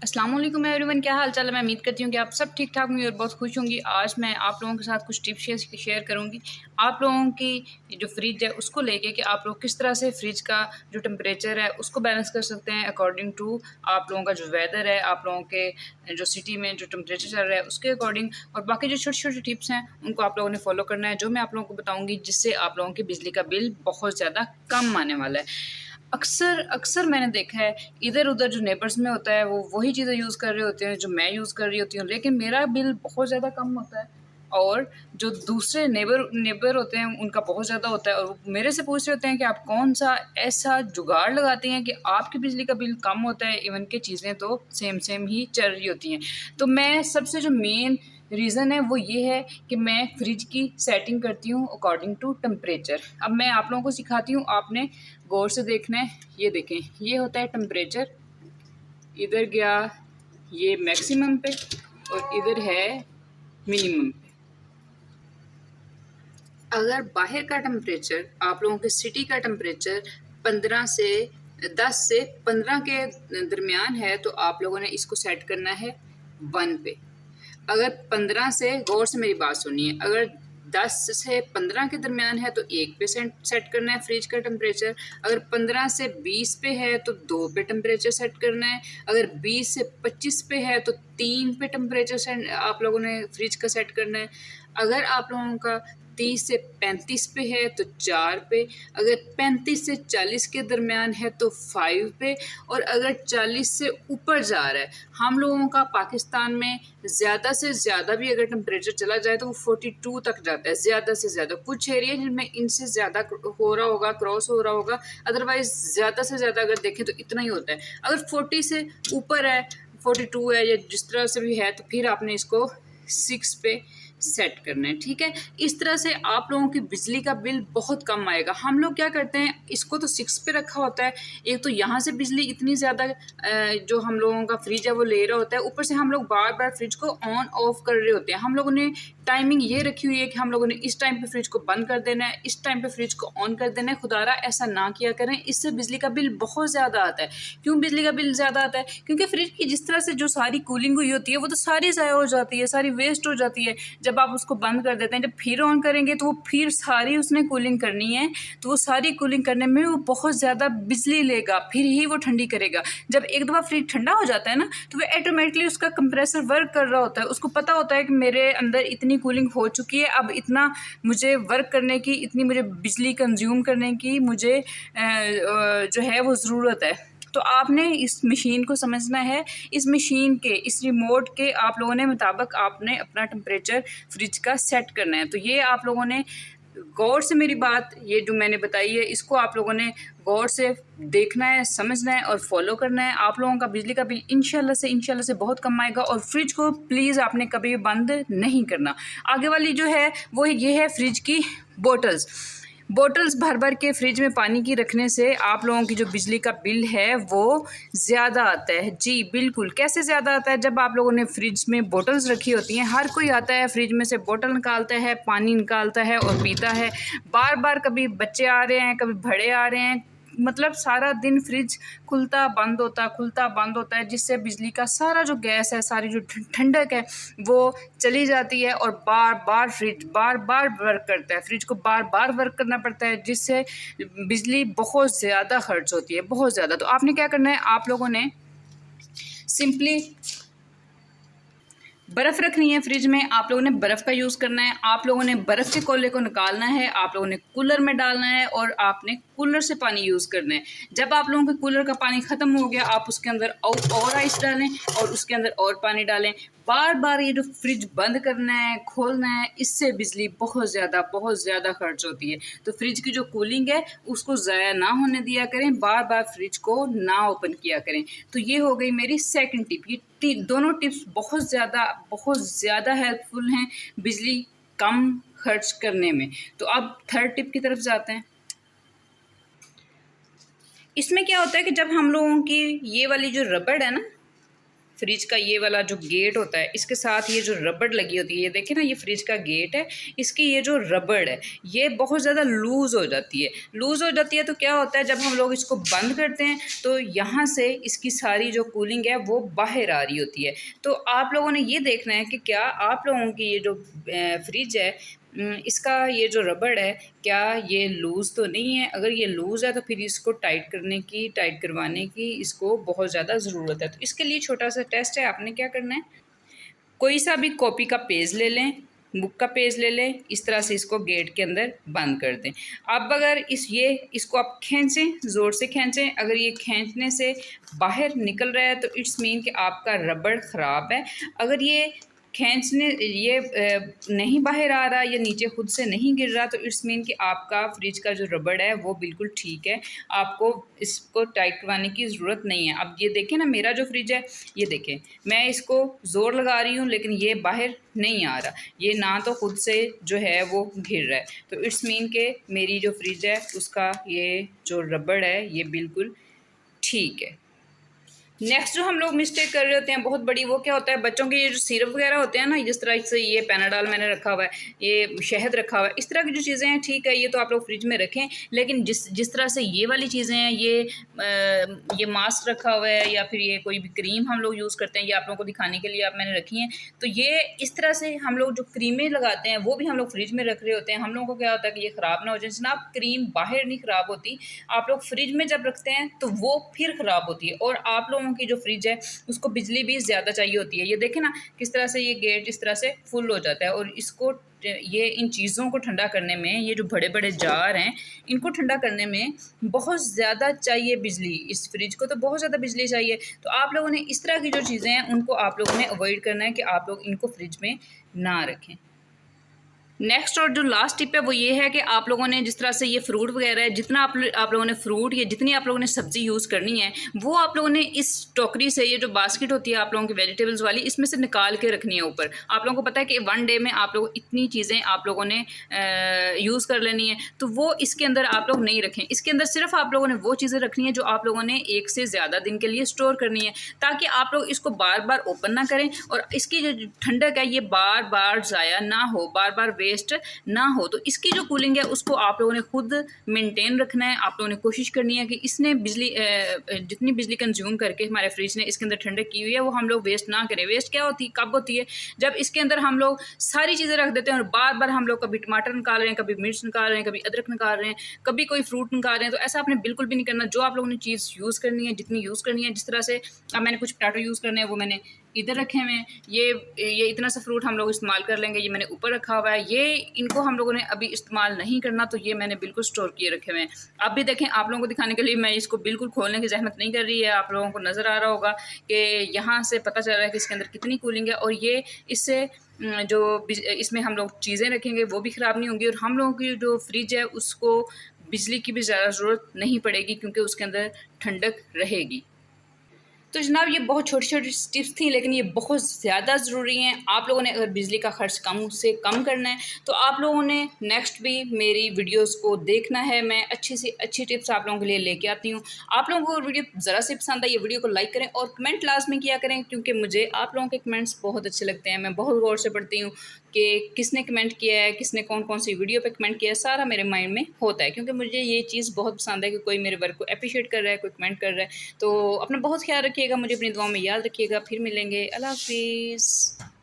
अस्सलाम वालेकुम एवरीवन, क्या हाल चाल है। मैं उम्मीद करती हूँ कि आप सब ठीक ठाक होंगे और बहुत खुश होंगी। आज मैं आप लोगों के साथ कुछ टिप्स शेयर करूँगी आप लोगों की जो फ्रिज है उसको लेके कि आप लोग किस तरह से फ्रिज का जो टेम्परेचर है उसको बैलेंस कर सकते हैं अकॉर्डिंग टू आप लोगों का जो वेदर है, आप लोगों के जो सिटी में जो टेम्परेचर चल रहा है उसके अकॉर्डिंग। और बाकी जो छोटी छोटी टिप्स हैं उनको आप लोगों ने फॉलो करना है, जो मैं आप लोगों को बताऊँगी, जिससे आप लोगों के बिजली का बिल बहुत ज़्यादा कम आने वाला है। अक्सर अक्सर मैंने देखा है इधर-उधर जो नेबर्स में होता है वो वही चीज़ें यूज़ कर रहे होते हैं जो मैं यूज़ कर रही होती हूँ, लेकिन मेरा बिल बहुत ज़्यादा कम होता है और जो दूसरे नेबर होते हैं उनका बहुत ज़्यादा होता है। और वो मेरे से पूछ रहे होते हैं कि आप कौन-सा ऐसा जुगाड़ लगाती हैं कि आपकी बिजली का बिल कम होता है, इवन कि चीज़ें तो सेम ही चल रही होती हैं। तो मैं सबसे जो मेन रीज़न है वो ये है कि मैं फ्रिज की सेटिंग करती हूँ अकॉर्डिंग टू टेम्परेचर। अब मैं आप लोगों को सिखाती हूँ, आपने गौर से देखना है। ये देखें, ये होता है टेम्परेचर, इधर गया ये मैक्सिमम पे और इधर है मिनिमम पे। अगर बाहर का टेम्परेचर, आप लोगों के सिटी का टेम्परेचर 10 से 15 के दरमियान है तो आप लोगों ने इसको सेट करना है 1 पे। अगर 15 से, गौर से मेरी बात सुनिए, अगर 10 से 15 के दरमियान है तो 1 पे सेट करना है फ्रिज का टेम्परेचर। अगर 15 से 20 पे है तो 2 पे टेम्परेचर सेट करना है। अगर 20 से 25 पे है तो 3 पे टेम्परेचर आप लोगों ने फ्रिज का सेट करना है। अगर आप लोगों का 30 से 35 पे है तो 4 पे। अगर 35 से 40 के दरमियान है तो 5 पे। और अगर 40 से ऊपर जा रहा है, हम लोगों का पाकिस्तान में ज़्यादा से ज़्यादा भी अगर टेम्परेचर चला जाए तो वो 42 तक जाता है, ज़्यादा से ज़्यादा। कुछ एरिया जिनमें इनसे ज़्यादा हो रहा होगा, क्रॉस हो रहा होगा, अदरवाइज़ ज़्यादा से ज़्यादा अगर देखें तो इतना ही होता है। अगर 40 से ऊपर है, 42 है या जिस तरह से भी है, तो फिर आपने इसको 6 पे सेट करना है, ठीक है। इस तरह से आप लोगों की बिजली का बिल बहुत कम आएगा। हम लोग क्या करते हैं, इसको तो 6 पे रखा होता है। एक तो यहाँ से बिजली इतनी ज़्यादा जो हम लोगों का फ्रिज है वो ले रहा होता है, ऊपर से हम लोग बार बार फ्रिज को ऑन ऑफ कर रहे होते हैं। हम लोगों ने टाइमिंग ये रखी हुई है कि हम लोगों ने इस टाइम पे फ्रिज को बंद कर देना है, इस टाइम पे फ्रिज को ऑन कर देना है। खुदारा ऐसा ना किया करें, इससे बिजली का बिल बहुत ज़्यादा आता है। क्यों बिजली का बिल ज़्यादा आता है? क्योंकि फ्रिज की जिस तरह से जो सारी कूलिंग हुई होती है वो तो सारी ज़ाया हो जाती है, सारी वेस्ट हो जाती है जब आप उसको बंद कर देते हैं। जब फिर ऑन करेंगे तो वो फिर सारी उसने कूलिंग करनी है, तो वो सारी कूलिंग करने में वो बहुत ज़्यादा बिजली लेगा, फिर ही वो ठंडी करेगा। जब एक दफ़ा फ्रिज ठंडा हो जाता है ना, तो वो ऑटोमेटिकली उसका कंप्रेसर वर्क कर रहा होता है। उसको पता होता है कि मेरे अंदर इतनी कूलिंग हो चुकी है, अब इतना मुझे वर्क करने की, इतनी मुझे बिजली कंज्यूम करने की मुझे जो है वो ज़रूरत है। तो आपने इस मशीन को समझना है, इस मशीन के, इस रिमोट के आप लोगों ने मुताबिक आपने अपना टेम्परेचर फ्रिज का सेट करना है। तो ये आप लोगों ने गौर से मेरी बात, ये जो मैंने बताई है, इसको आप लोगों ने गौर से देखना है, समझना है और फॉलो करना है। आप लोगों का बिजली का बिल इंशाल्लाह से बहुत कम आएगा। और फ्रिज को प्लीज़ आपने कभी भी बंद नहीं करना। आगे वाली जो है वो ये है फ्रिज की बोटल्स भर भर के फ्रिज में पानी की रखने से आप लोगों की जो बिजली का बिल है वो ज़्यादा आता है। जी बिल्कुल। कैसे ज़्यादा आता है? जब आप लोगों ने फ्रिज में बोटल्स रखी होती हैं, हर कोई आता है फ्रिज में से बोतल निकालता है, पानी निकालता है और पीता है बार बार। कभी बच्चे आ रहे हैं, कभी बड़े आ रहे हैं, मतलब सारा दिन फ्रिज खुलता बंद होता है, जिससे बिजली का सारा जो गैस है, सारी जो ठंडक है वो चली जाती है और बार बार फ्रिज बार बार वर्क करता है। फ्रिज को बार बार वर्क करना पड़ता है, जिससे बिजली बहुत ज़्यादा खर्च होती है, बहुत ज़्यादा। तो आपने क्या करना है, आप लोगों ने सिंपली बर्फ़ रखनी है फ्रिज में, आप लोगों ने बर्फ़ का यूज़ करना है। आप लोगों ने बर्फ़ के कोले को निकालना है, आप लोगों ने कूलर में डालना है और आपने कूलर से पानी यूज़ करना है। जब आप लोगों के कूलर का पानी ख़त्म हो गया, आप उसके अंदर और आइस डालें और उसके अंदर और पानी डालें। बार बार ये जो फ्रिज बंद करना है, खोलना है, इससे बिजली बहुत ज़्यादा खर्च होती है। तो फ्रिज की जो कूलिंग है उसको ज़ाया ना होने दिया करें, बार बार फ्रिज को ना ओपन किया करें। तो ये हो गई मेरी सेकंड टिप। ये दोनों टिप्स बहुत ज़्यादा हेल्पफुल हैं बिजली कम खर्च करने में। तो अब थर्ड टिप की तरफ जाते हैं। इसमें क्या होता है कि जब हम लोगों की ये वाली जो रबड़ है ना, फ्रिज का ये वाला जो गेट होता है, इसके साथ ये जो रबड़ लगी होती है, ये देखें ना, ये फ्रिज का गेट है, इसकी ये जो रबड़ है ये बहुत ज़्यादा लूज़ हो जाती है। लूज़ हो जाती है तो क्या होता है, जब हम लोग इसको बंद करते हैं तो यहाँ से इसकी सारी जो कूलिंग है वो बाहर आ रही होती है। तो आप लोगों ने ये देखना है कि क्या आप लोगों की ये जो फ्रिज है, इसका ये जो रबड़ है क्या ये लूज़ तो नहीं है। अगर ये लूज़ है तो फिर इसको टाइट करवाने की इसको बहुत ज़्यादा ज़रूरत है। तो इसके लिए छोटा सा टेस्ट है, आपने क्या करना है, कोई सा भी कॉपी का पेज ले लें, बुक का पेज ले लें, इस तरह से इसको गेट के अंदर बंद कर दें। अब अगर इसको आप खींचें, ज़ोर से खींचें, अगर ये खींचने से बाहर निकल रहा है तो इट्स मीन कि आपका रबड़ ख़राब है। अगर ये खींचने नहीं बाहर आ रहा या नीचे खुद से नहीं गिर रहा तो इट्स मीन कि आपका फ्रिज का जो रबड़ है वो बिल्कुल ठीक है, आपको इसको टाइट करवाने की ज़रूरत नहीं है। अब ये देखें ना, मेरा जो फ्रिज है ये देखें, मैं इसको ज़ोर लगा रही हूँ लेकिन ये बाहर नहीं आ रहा, ये ना तो खुद से जो है वो घिर रहा है। तो इट्स मीन के मेरी जो फ्रिज है उसका ये जो रबड़ है ये बिल्कुल ठीक है। नेक्स्ट जो हम लोग मिस्टेक कर रहे होते हैं बहुत बड़ी, वो क्या होता है, बच्चों के ये जो सिरप वगैरह होते हैं ना, जिस तरह से ये पैनाडॉल मैंने रखा हुआ है, ये शहद रखा हुआ है, इस तरह की जो चीज़ें हैं ठीक है, ये तो आप लोग फ्रिज में रखें, लेकिन जिस तरह से ये वाली चीज़ें हैं, ये मास्क रखा हुआ है या फिर ये कोई भी क्रीम हम लोग यूज़ करते हैं, ये आप लोगों को दिखाने के लिए आप मैंने रखी हैं, तो ये इस तरह से हम लोग जो क्रीमें लगाते हैं वो भी हम लोग फ्रिज में रख रहे होते हैं। हम लोगों को क्या होता है कि ये ख़राब ना हो जाए। जनाब, क्रीम बाहर नहीं ख़राब होती, आप लोग फ्रिज में जब रखते हैं तो वो फिर ख़राब होती है। और आप लोगों की जो फ्रिज है उसको बिजली भी ज़्यादा चाहिए होती है। ये देखें ना किस तरह से ये गेट इस तरह से फुल हो जाता है, और इसको ये इन चीज़ों को ठंडा करने में, ये जो बड़े बड़े जार हैं इनको ठंडा करने में बहुत ज़्यादा चाहिए बिजली। इस फ्रिज को तो बहुत ज़्यादा बिजली चाहिए। तो आप लोगों ने इस तरह की जो चीज़ें हैं उनको आप लोगों ने अवॉइड करना है कि आप लोग इनको फ्रिज में ना रखें। नेक्स्ट और जो लास्ट टिप है वो ये है कि आप लोगों ने जिस तरह से ये फ्रूट वगैरह है, जितना आप लोगों ने फ्रूट या जितनी आप लोगों ने सब्ज़ी यूज़ करनी है वो आप लोगों ने इस टोकरी से, ये जो बास्केट होती है आप लोगों की वेजिटेबल्स वाली, इसमें से निकाल के रखनी है ऊपर। आप लोगों को पता है कि वन डे में आप लोग इतनी चीज़ें आप लोगों ने यूज़ कर लेनी है, तो वो इसके अंदर आप लोग नहीं रखें। इसके अंदर सिर्फ आप लोगों ने वो चीज़ें रखनी है जो आप लोगों ने एक से ज़्यादा दिन के लिए स्टोर करनी है, ताकि आप लोग इसको बार बार ओपन ना करें और इसकी जो ठंडक है ये बार बार ज़ाया ना हो, बार बार वेस्ट ना हो। तो इसकी जो कूलिंग है उसको आप लोगों ने खुद मेंटेन रखना है। आप लोगों ने कोशिश करनी है कि इसने जितनी बिजली कंज्यूम करके हमारे फ्रिज ने इसके अंदर ठंडक की हुई है वो हम लोग वेस्ट ना करें। वेस्ट क्या होती है, कब होती है, जब इसके अंदर हम लोग सारी चीज़ें रख देते हैं और बार बार हम लोग कभी टमाटर निकाल रहे हैं, कभी मिर्च निकाल रहे हैं, कभी अदरक निकाल रहे हैं, कभी कोई फ्रूट निकाल रहे हैं। तो ऐसा आपने बिल्कुल भी नहीं करना। जो आप लोगों ने चीज़ यूज़ करनी है, जितनी यूज़ करनी है, जिस तरह से अब मैंने कुछ पोटैटो यूज़ करने हैं वो मैंने इधर रखे हुए हैं, ये इतना सा फ्रूट हम लोग इस्तेमाल कर लेंगे, ये मैंने ऊपर रखा हुआ है, ये इनको हम लोगों ने अभी इस्तेमाल नहीं करना, तो ये मैंने बिल्कुल स्टोर किए रखे हुए हैं। अब भी देखें, आप लोगों को दिखाने के लिए मैं इसको बिल्कुल खोलने की जहमत नहीं कर रही है। आप लोगों को नज़र आ रहा होगा कि यहाँ से पता चल रहा है कि इसके अंदर कितनी कूलिंग है, और ये इससे जो इसमें हम लोग चीज़ें रखेंगे वो भी ख़राब नहीं होंगी, और हम लोगों की जो फ्रिज है उसको बिजली की भी ज़्यादा ज़रूरत नहीं पड़ेगी क्योंकि उसके अंदर ठंडक रहेगी। तो जनाब, ये बहुत छोटी छोटी टिप्स थी लेकिन ये बहुत ज़्यादा ज़रूरी हैं। आप लोगों ने अगर बिजली का खर्च कम से कम करना है तो आप लोगों ने नेक्स्ट भी मेरी वीडियोस को देखना है। मैं अच्छी से अच्छी टिप्स आप लोगों के लिए लेके आती हूँ। आप लोगों को वीडियो ज़रा से पसंद आई, ये वीडियो को लाइक करें और कमेंट लाजमी किया करें, क्योंकि मुझे आप लोगों के कमेंट्स बहुत अच्छे लगते हैं। मैं बहुत गौर से पढ़ती हूँ कि किसने कमेंट किया है, किसने कौन कौन सी वीडियो पे कमेंट किया है, सारा मेरे माइंड में होता है, क्योंकि मुझे ये चीज़ बहुत पसंद है कि कोई मेरे वर्क को अप्रिशिएट कर रहा है, कोई कमेंट कर रहा है। तो अपना बहुत ख्याल रखिएगा, मुझे अपनी दुआ में याद रखिएगा। फिर मिलेंगे। अल्लाह हाफिज़।